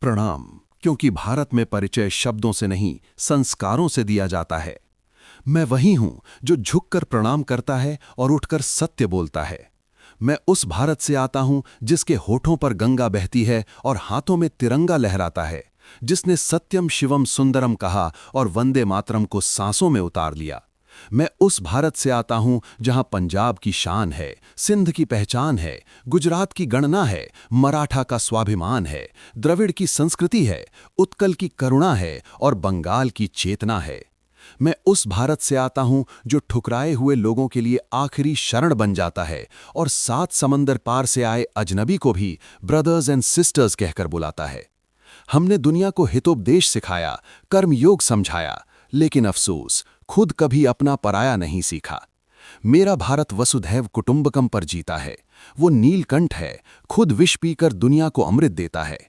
प्रणाम। क्योंकि भारत में परिचय शब्दों से नहीं, संस्कारों से दिया जाता है। मैं वही हूं जो झुककर प्रणाम करता है और उठकर सत्य बोलता है। मैं उस भारत से आता हूं जिसके होठों पर गंगा बहती है और हाथों में तिरंगा लहराता है, जिसने सत्यम शिवम सुंदरम कहा और वंदे मातरम को सांसों में उतार लिया। मैं उस भारत से आता हूं जहां पंजाब की शान है, सिंध की पहचान है, गुजरात की गणना है, मराठा का स्वाभिमान है, द्रविड़ की संस्कृति है, उत्कल की करुणा है और बंगाल की चेतना है। मैं उस भारत से आता हूं जो ठुकराए हुए लोगों के लिए आखिरी शरण बन जाता है और 7 समंदर पार से आए अजनबी को भी ब्रदर्स एंड सिस्टर्स कहकर बुलाता है। हमने दुनिया को हितोपदेश सिखाया, कर्मयोग समझाया, लेकिन अफसोस खुद कभी अपना पराया नहीं सीखा। मेरा भारत वसुधैव कुटुंबकम पर जीता है। वो नीलकंठ है, खुद विष पीकर दुनिया को अमृत देता है।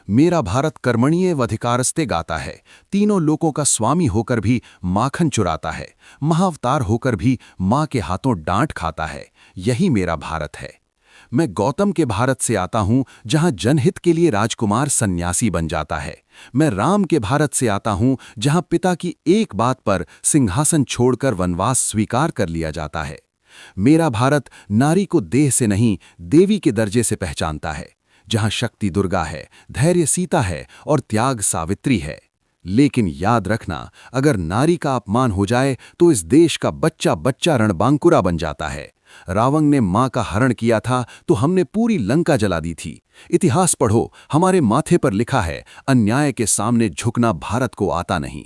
मेरा भारत कर्मण्येव अधिकारस्ते गाता है, तीनों लोकों का स्वामी होकर भी माखन चुराता है, महाअवतार होकर भी मां के हाथों डांट खाता है। यही मेरा भारत है। मैं गौतम के भारत से आता हूं जहां जनहित के लिए राजकुमार सन्यासी बन जाता है। मैं राम के भारत से आता हूं जहां पिता की एक बात पर सिंहासन छोड़कर वनवास स्वीकार कर लिया जाता है। मेरा भारत नारी को देह से नहीं, देवी के दर्जे से पहचानता है, जहां शक्ति दुर्गा है, धैर्य सीता है और त्याग सावित्री है। लेकिन याद रखना, अगर नारी का अपमान हो जाए तो इस देश का बच्चा बच्चा रणबांकुरा बन जाता है। रावण ने मां का हरण किया था तो हमने पूरी लंका जला दी थी। इतिहास पढ़ो, हमारे माथे पर लिखा है, अन्याय के सामने झुकना भारत को आता नहीं।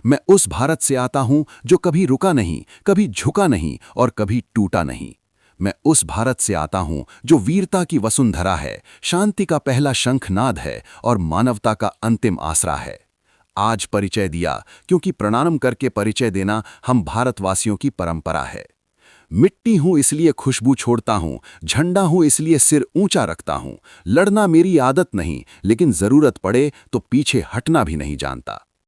मैं उस भारत से आता हूं जो कभी रुका नहीं, कभी झुका नहीं और कभी टूटा नहीं। मैं उस भारत से आता हूं जो वीरता की वसुंधरा है, शांति का पहला शंखनाद है और मानवता का अंतिम आसरा है। आज परिचय दिया क्योंकि प्रणाम करके परिचय देना हम भारतवासियों की परंपरा है। मिट्टी हूं इसलिए खुशबू छोड़ता हूं, झंडा हूं इसलिए सिर ऊंचा रखता हूं। लड़ना मेरी आदत नहीं, लेकिन जरूरत पड़े तो पीछे हटना भी नहीं जानता।